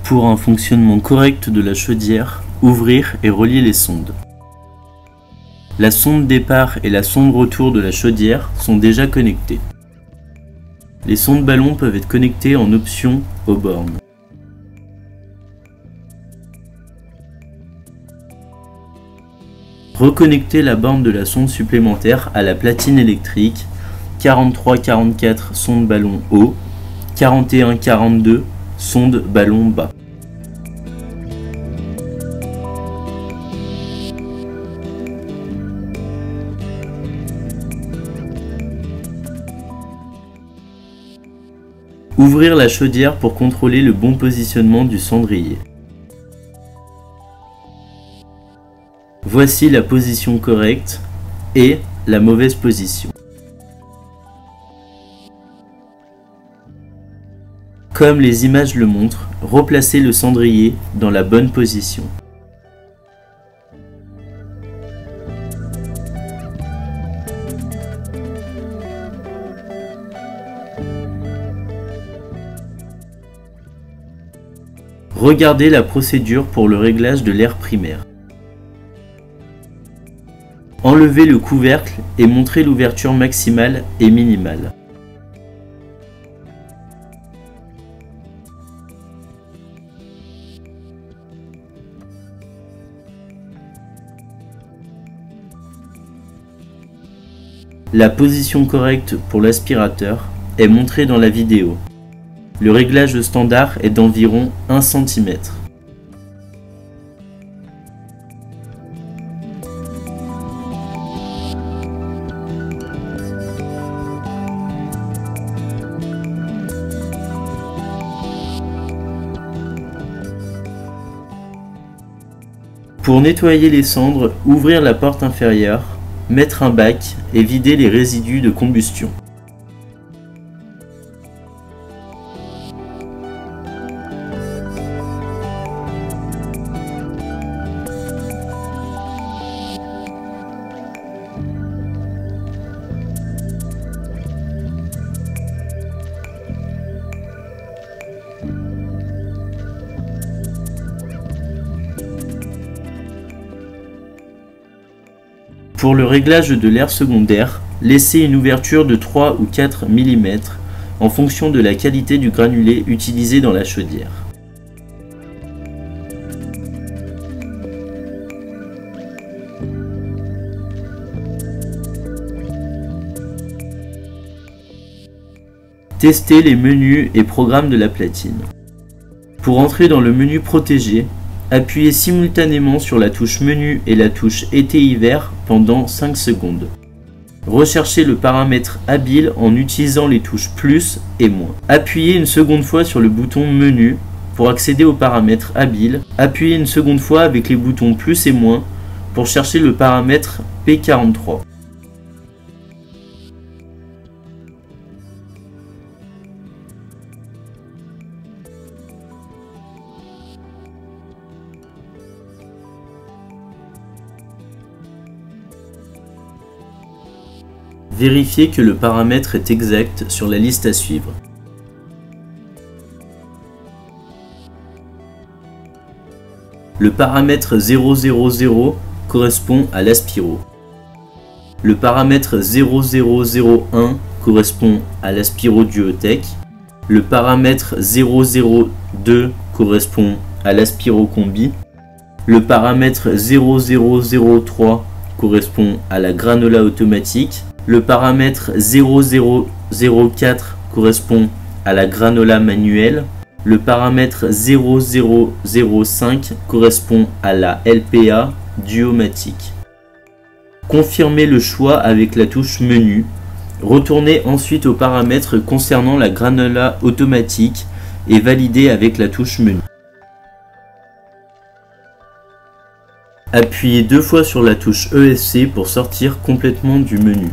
Pour un fonctionnement correct de la chaudière, ouvrir et relier les sondes. La sonde départ et la sonde retour de la chaudière sont déjà connectées. Les sondes ballons peuvent être connectées en option aux bornes. Reconnecter la borne de la sonde supplémentaire à la platine électrique 43-44 sonde ballon haut, 41-42 sonde ballon bas. Ouvrir la chaudière pour contrôler le bon positionnement du cendrier. Voici la position correcte et la mauvaise position. Comme les images le montrent, replacez le cendrier dans la bonne position. Regardez la procédure pour le réglage de l'air primaire. Enlevez le couvercle et montrez l'ouverture maximale et minimale. La position correcte pour l'aspirateur est montrée dans la vidéo. Le réglage standard est d'environ 1 cm. Pour nettoyer les cendres, ouvrir la porte inférieure, mettre un bac et vider les résidus de combustion. Pour le réglage de l'air secondaire, laissez une ouverture de 3 ou 4 mm en fonction de la qualité du granulé utilisé dans la chaudière. Testez les menus et programmes de la platine. Pour entrer dans le menu protégé, appuyez simultanément sur la touche menu et la touche été-hiver pendant 5 secondes. Recherchez le paramètre habile en utilisant les touches plus et moins. Appuyez une seconde fois sur le bouton menu pour accéder au paramètre habile. Appuyez une seconde fois avec les boutons plus et moins pour chercher le paramètre P43. Vérifiez que le paramètre est exact sur la liste à suivre. Le paramètre 000 correspond à l'aspiro. Le paramètre 0001 correspond à l'aspiro duotech. Le paramètre 002 correspond à l'aspiro combi. Le paramètre 0003 correspond à la granola automatique. Le paramètre 0004 correspond à la granola manuelle. Le paramètre 0005 correspond à la LPA duomatique. Confirmez le choix avec la touche menu. Retournez ensuite aux paramètres concernant la granola automatique et validez avec la touche menu. Appuyez 2 fois sur la touche ESC pour sortir complètement du menu.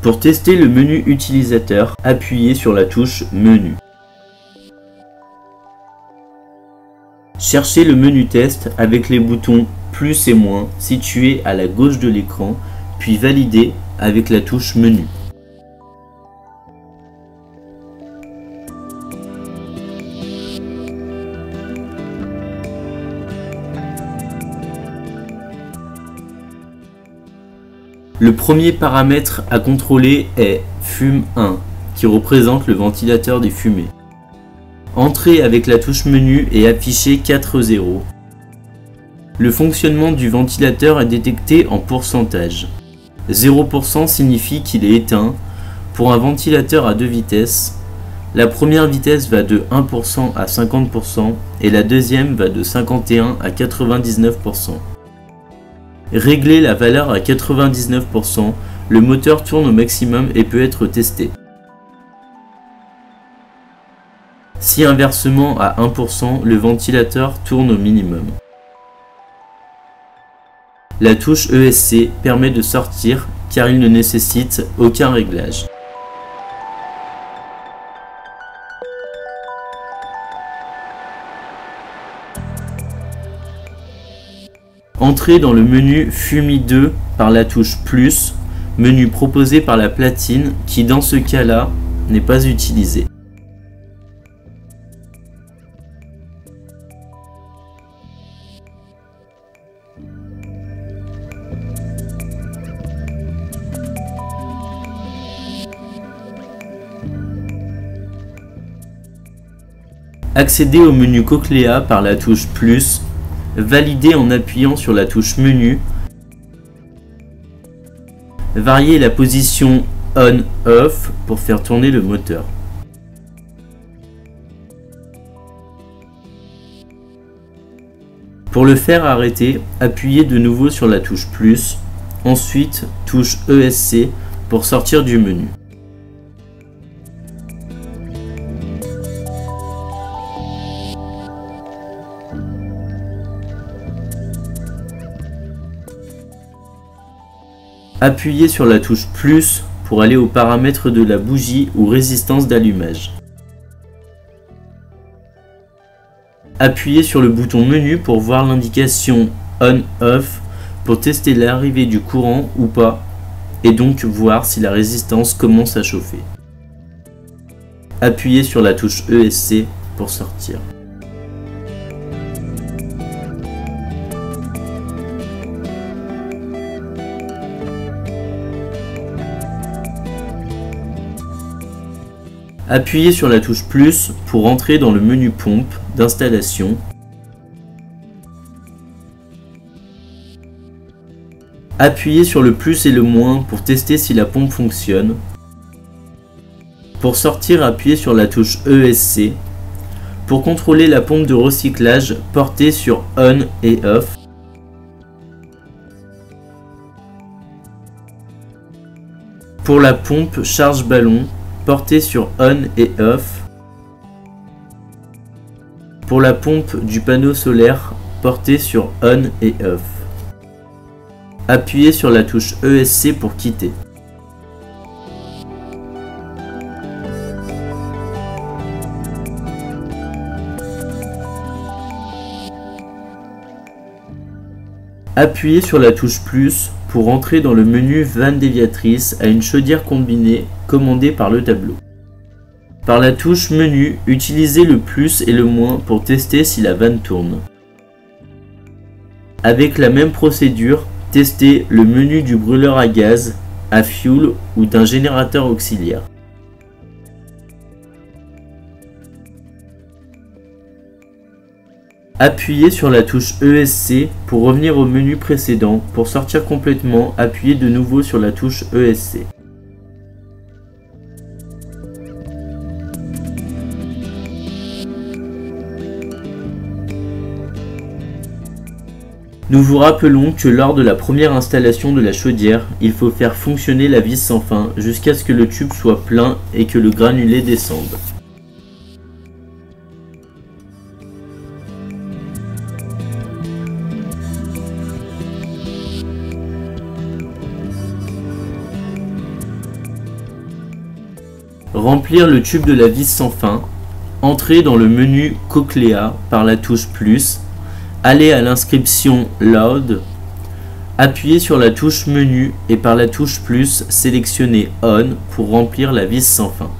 Pour tester le menu utilisateur, appuyez sur la touche Menu. Cherchez le menu test avec les boutons plus et moins situés à la gauche de l'écran, puis valider avec la touche menu. Le premier paramètre à contrôler est Fume 1, qui représente le ventilateur des fumées. Entrez avec la touche menu et affichez 4 zéros. Le fonctionnement du ventilateur est détecté en pourcentage. 0% signifie qu'il est éteint. Pour un ventilateur à deux vitesses, la première vitesse va de 1% à 50% et la deuxième va de 51 à 99%. Réglez la valeur à 99%, le moteur tourne au maximum et peut être testé. Si inversement à 1%, le ventilateur tourne au minimum. La touche ESC permet de sortir car il ne nécessite aucun réglage. Entrez dans le menu FUMI 2 par la touche plus, menu proposé par la platine qui dans ce cas-là n'est pas utilisé. Accédez au menu Cochlea par la touche plus, validez en appuyant sur la touche menu, variez la position on-off pour faire tourner le moteur. Pour le faire arrêter, appuyez de nouveau sur la touche plus, ensuite touche ESC pour sortir du menu. Appuyez sur la touche plus pour aller aux paramètres de la bougie ou résistance d'allumage. Appuyez sur le bouton menu pour voir l'indication on-off pour tester l'arrivée du courant ou pas et donc voir si la résistance commence à chauffer. Appuyez sur la touche ESC pour sortir. Appuyez sur la touche plus pour entrer dans le menu pompe d'installation. Appuyez sur le plus et le moins pour tester si la pompe fonctionne. Pour sortir, appuyez sur la touche ESC. Pour contrôler la pompe de recyclage, portez sur On et Off. Pour la pompe charge ballon, portez sur On et Off. Pour la pompe du panneau solaire, portez sur On et Off. Appuyez sur la touche ESC pour quitter. Appuyez sur la touche plus pour entrer dans le menu vanne déviatrice à une chaudière combinée commandée par le tableau. Par la touche menu, utilisez le plus et le moins pour tester si la vanne tourne. Avec la même procédure, testez le menu du brûleur à gaz, à fuel ou d'un générateur auxiliaire. Appuyez sur la touche ESC pour revenir au menu précédent. Pour sortir complètement, appuyez de nouveau sur la touche ESC. Nous vous rappelons que lors de la première installation de la chaudière, il faut faire fonctionner la vis sans fin jusqu'à ce que le tube soit plein et que le granulé descende. Remplir le tube de la vis sans fin. Entrez dans le menu Cochlea par la touche plus. allez à l'inscription Load, appuyez sur la touche menu et par la touche plus, sélectionnez On pour remplir la vis sans fin.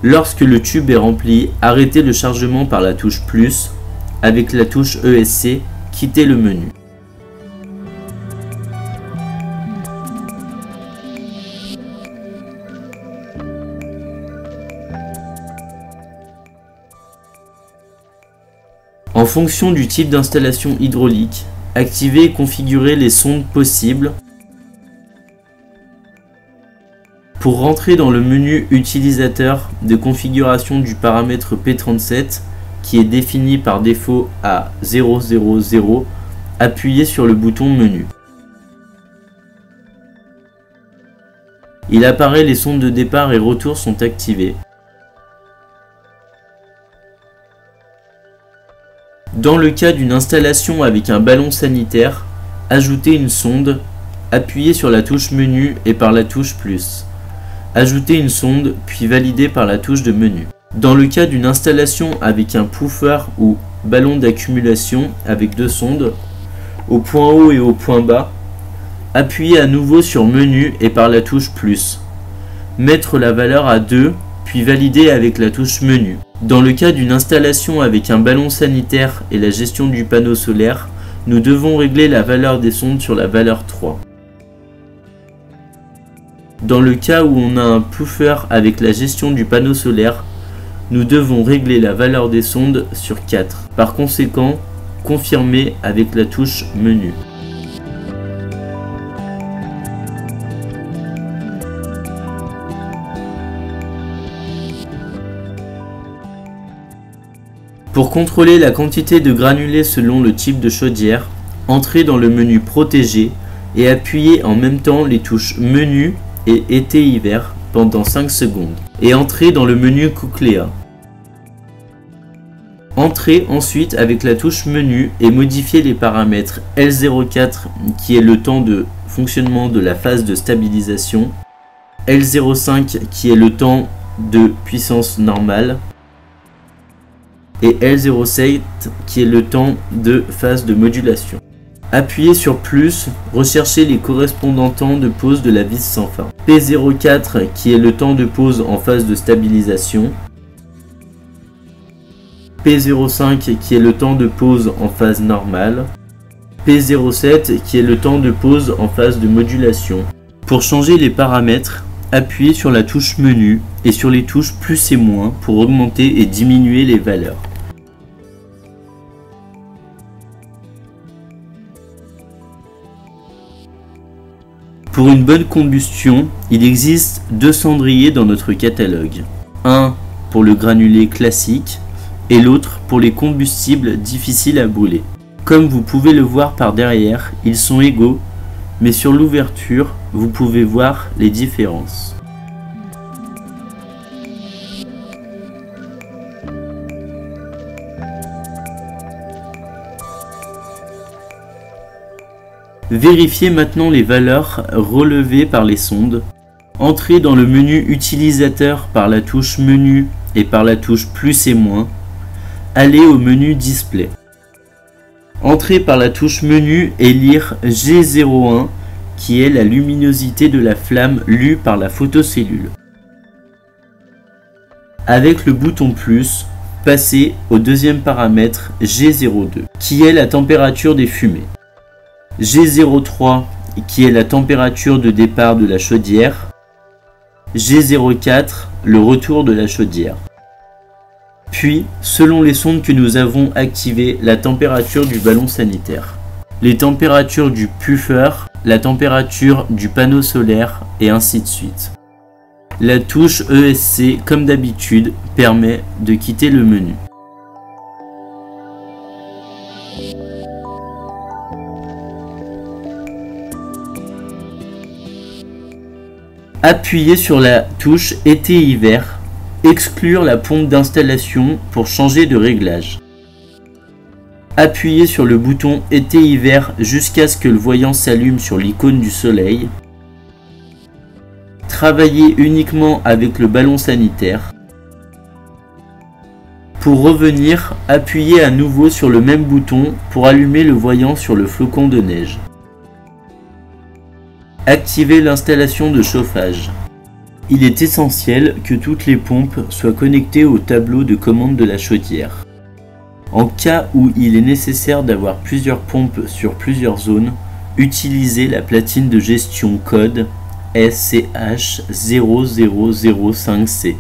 Lorsque le tube est rempli, arrêtez le chargement par la touche plus. Avec la touche ESC, quittez le menu. En fonction du type d'installation hydraulique, activez et configurez les sondes possibles. Pour rentrer dans le menu utilisateur de configuration du paramètre P37 qui est défini par défaut à 000, appuyez sur le bouton menu. Il apparaît les sondes de départ et retour sont activées. Dans le cas d'une installation avec un ballon sanitaire, ajoutez une sonde, appuyez sur la touche menu et par la touche plus. Ajoutez une sonde, puis validez par la touche de menu. Dans le cas d'une installation avec un puffer ou ballon d'accumulation avec deux sondes, au point haut et au point bas, appuyez à nouveau sur menu et par la touche plus. Mettre la valeur à 2, puis valider avec la touche menu. Dans le cas d'une installation avec un ballon sanitaire et la gestion du panneau solaire, nous devons régler la valeur des sondes sur la valeur 3. Dans le cas où on a un puffer avec la gestion du panneau solaire, nous devons régler la valeur des sondes sur 4. Par conséquent, confirmer avec la touche menu. Pour contrôler la quantité de granulés selon le type de chaudière, entrez dans le menu Protéger et appuyez en même temps les touches Menu et Été-Hiver pendant 5 secondes. Et entrez dans le menu Cochléa. Entrez ensuite avec la touche Menu et modifiez les paramètres L04 qui est le temps de fonctionnement de la phase de stabilisation, L05 qui est le temps de puissance normale, et L07 qui est le temps de phase de modulation. Appuyez sur plus, recherchez les correspondants temps de pause de la vis sans fin. P04 qui est le temps de pause en phase de stabilisation. P05 qui est le temps de pause en phase normale. P07 qui est le temps de pause en phase de modulation. Pour changer les paramètres, appuyez sur la touche menu et sur les touches plus et moins pour augmenter et diminuer les valeurs. Pour une bonne combustion, il existe deux cendriers dans notre catalogue. Un pour le granulé classique et l'autre pour les combustibles difficiles à brûler. Comme vous pouvez le voir par derrière, ils sont égaux, mais sur l'ouverture, vous pouvez voir les différences. Vérifiez maintenant les valeurs relevées par les sondes. Entrez dans le menu utilisateur par la touche menu et par la touche plus et moins. Allez au menu display. Entrez par la touche menu et lire G01 qui est la luminosité de la flamme lue par la photocellule. Avec le bouton plus, passez au deuxième paramètre G02 qui est la température des fumées. G03 qui est la température de départ de la chaudière, G04 le retour de la chaudière. Puis, selon les sondes que nous avons activées, la température du ballon sanitaire, les températures du puffer, la température du panneau solaire et ainsi de suite. La touche ESC, comme d'habitude, permet de quitter le menu. Appuyez sur la touche Été-Hiver, exclure la pompe d'installation pour changer de réglage. Appuyez sur le bouton Été-Hiver jusqu'à ce que le voyant s'allume sur l'icône du soleil. Travaillez uniquement avec le ballon sanitaire. Pour revenir, appuyez à nouveau sur le même bouton pour allumer le voyant sur le flocon de neige. Activez l'installation de chauffage. Il est essentiel que toutes les pompes soient connectées au tableau de commande de la chaudière. En cas où il est nécessaire d'avoir plusieurs pompes sur plusieurs zones, utilisez la platine de gestion code SCH0005C.